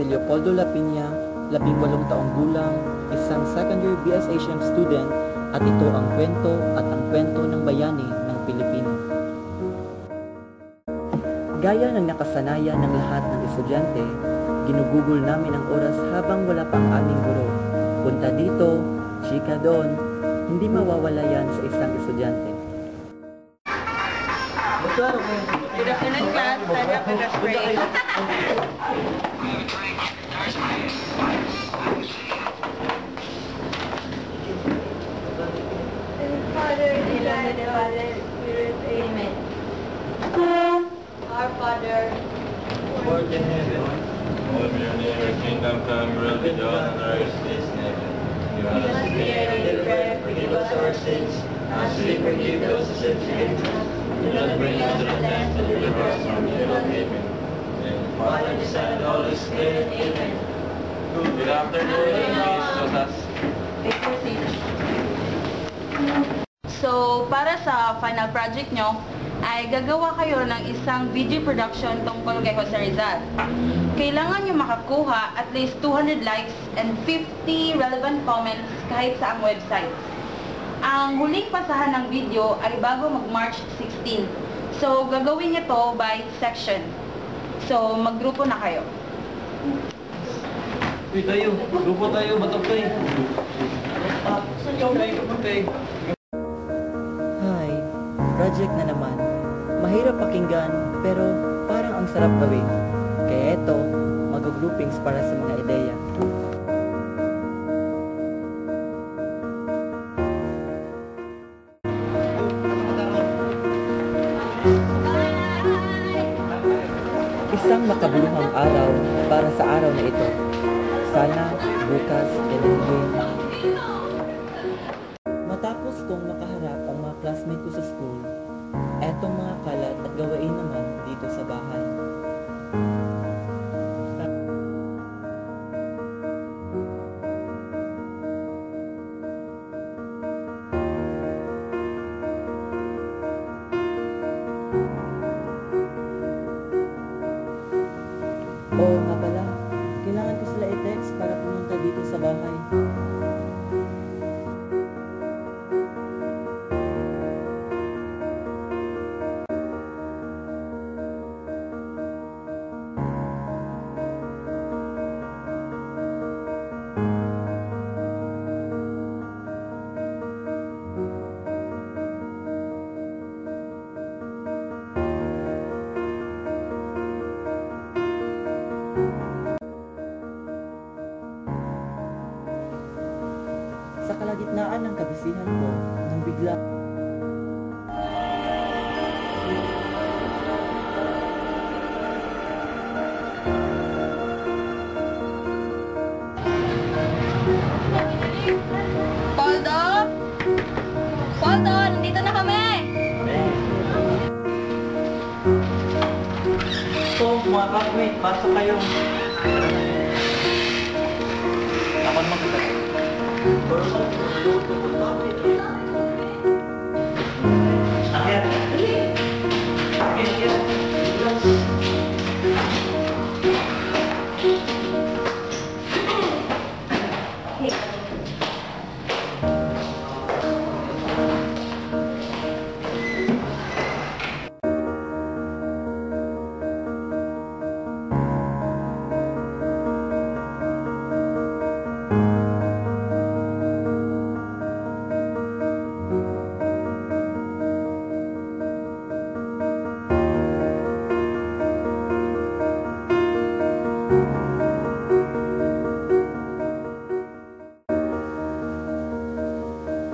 si Leopoldo Lapiña, 18 taong gulang, isang second year BSHM student at ito ang kwento at ang kwento ng bayani ng Pilipino. Gaya ng nakasanayan ng lahat ng estudyante, ginugugol namin ang oras habang wala pa ang aming guro. Punta dito, chika doon, hindi mawawala yan sa isang estudyante. Good afternoon, class. Stand up and pray. Father, in the name of the Father, Spirit, Amen. Our Father, who art in heaven, hallowed be your name, your kingdom come, your will be done on earth as it is in heaven. Give us today our daily bread, forgive us our sins, as we forgive those who sin against us. Do not bring us to the test, but deliver us from evil. Amen. And Father, the Son, and the Holy Spirit. Amen. Good afternoon, Jesus. So, para sa final project nyo, ay gagawa kayo ng isang video production tungkol kay Jose Rizal. Kailangan nyo makakuha at least 200 likes and 50 relevant comments kahit sa ang website. Ang huling pasahan ng video ay bago mag-March 16. So, gagawin nyo to by section. So, maggrupo na kayo. Uy, tayo. Grupo tayo. Batok tayo. Hi, project na naman. Mahirap pakinggan pero parang ang sarap gawin. Kaya eto, mag-groupings para sa mga ideya. Isang makabuluhang araw para sa araw na ito. Sana bukas kailangan. Matapos kong makaharap ang mga classmate ko sa school, etong mga kalat at gawain naman dito sa bahay. Oo nga pala, kailangan ko sila i-text para pumunta dito sa bahay. Sa kalagitnaan ng kabisihan ko, nang bigla Poldo! Poldo! Nandito na kami! So, mga classmate, pasok kayo. Ako naman kita. Akhir.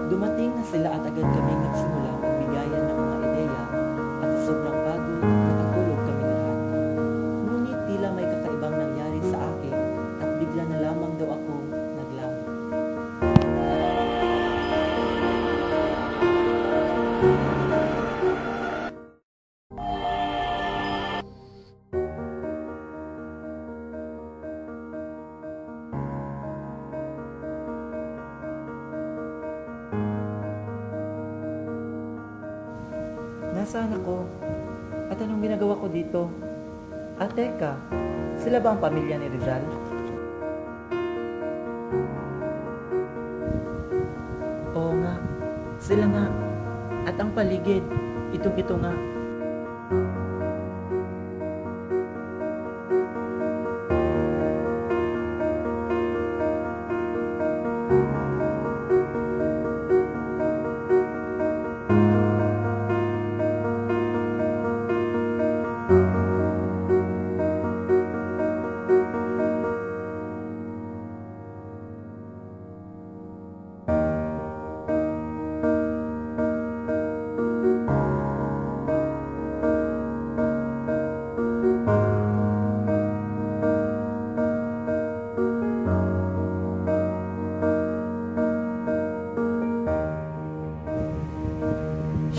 Dumating na sila at agad kaming nagsimula magbigayan ng mga ideya at sa sobrang pagod, natulog kami lahat. Ngunit tila may kakaibang nangyari sa akin at bigla na lamang daw akong naglaho. Nasaan ako? At anong ginagawa ko dito? Teka, si Sila ba ang pamilya ni Rizal? Oo nga, sila nga. At ang paligid, ito nga.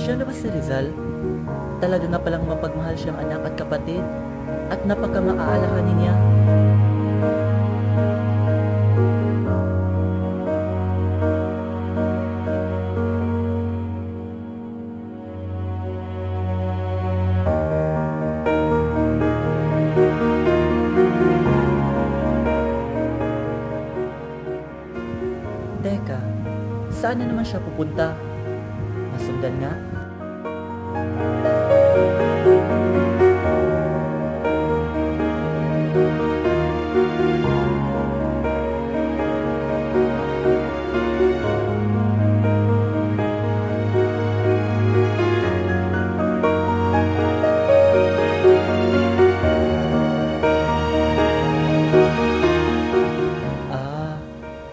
Siya na ba si Rizal? Talaga nga palang mapagmahal siyang anak at kapatid at napaka-maaalahanin niya. Teka, saan na naman siya pupunta? Masundan nga?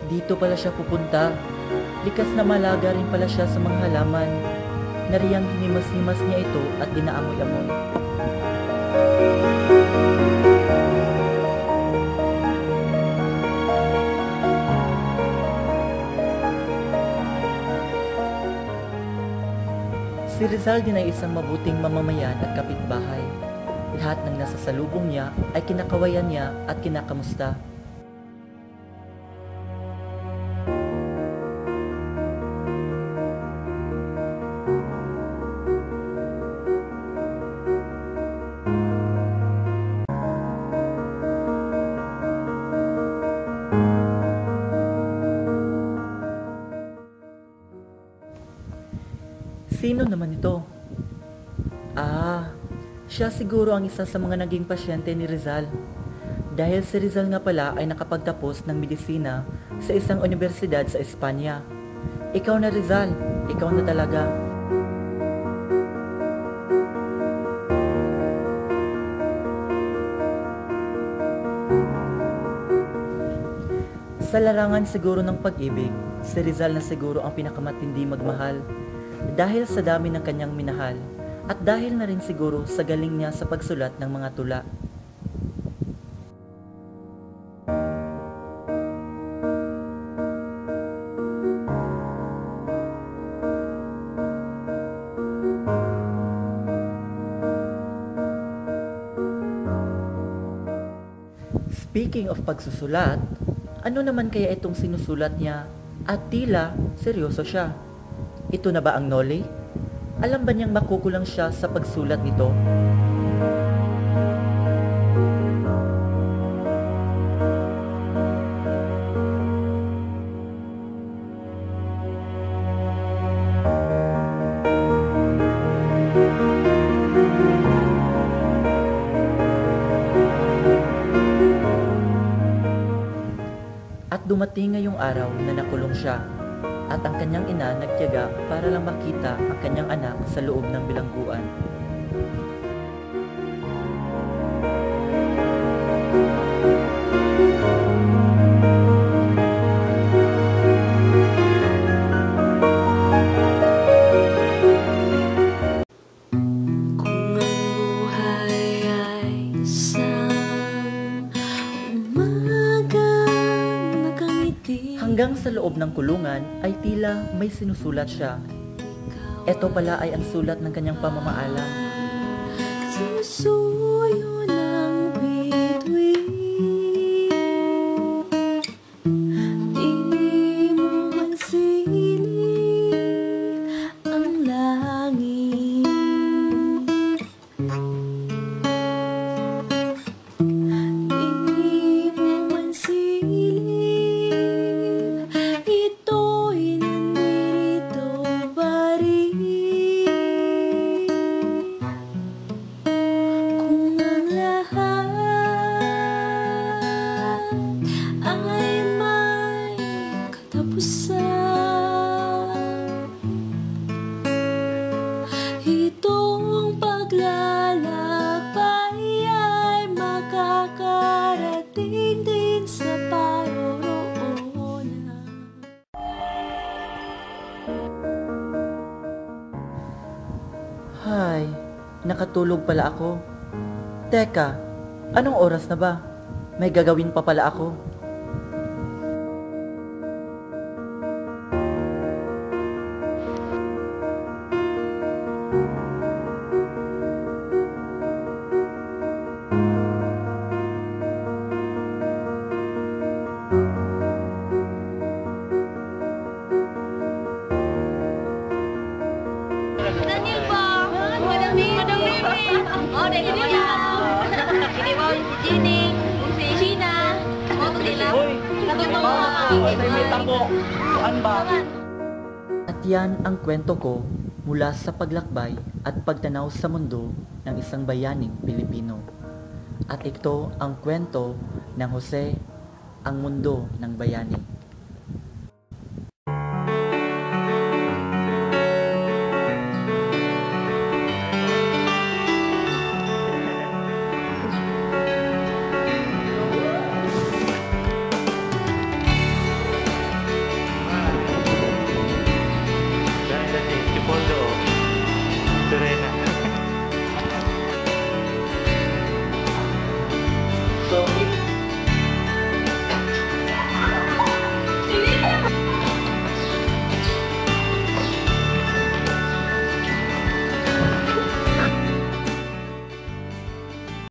Dito pala siya pupunta. Likas na malaga rin pala siya sa mga halaman. Nariyang hinimas-himas niya ito at inaamoy-amoy. Si Rizal din ay isang mabuting mamamayan at kapitbahay. Lahat ng nasa salubong niya ay kinakawayan niya at kinakamusta. Sino naman ito? Siya siguro ang isa sa mga naging pasyente ni Rizal. Dahil si Rizal nga pala ay nakapagtapos ng medisina sa isang universidad sa Espanya. Ikaw na Rizal, ikaw na talaga. Sa larangan siguro ng pag-ibig, si Rizal na siguro ang pinakamatindi magmahal. Dahil sa dami ng kanyang minahal at dahil na rin siguro sa galing niya sa pagsulat ng mga tula. Speaking of pagsusulat, ano naman kaya itong sinusulat niya at tila seryoso siya? Ito na ba ang Noli? Alam ba niyang makukulang siya sa pagsulat nito? At dumating ngayong araw na nakulong siya. At ang kanyang ina nagtiyaga para lang makita ang kanyang anak sa loob ng bilangguan. Hanggang sa loob ng kulungan ay tila may sinusulat siya. Ito pala ay ang sulat ng kanyang pamamaalam. Sinusuyo ng bituin, di mo pansinin ang langit. Di itong paglalakbay ay makakarating din sa paroroonan. Hay, nakatulog pala ako. Teka, anong oras na ba? May gagawin pa pala ako. Daniel po! Madam Mimi! Oh, dahil mo yan! Hindi mo si Jenny, si Sheena, o ito sila. Natutuwa ka. At yan ang kwento ko mula sa paglakbay at pagtanaw sa mundo ng isang bayaning Pilipino. At ito ang kwento ng Jose, ang mundo ng bayani.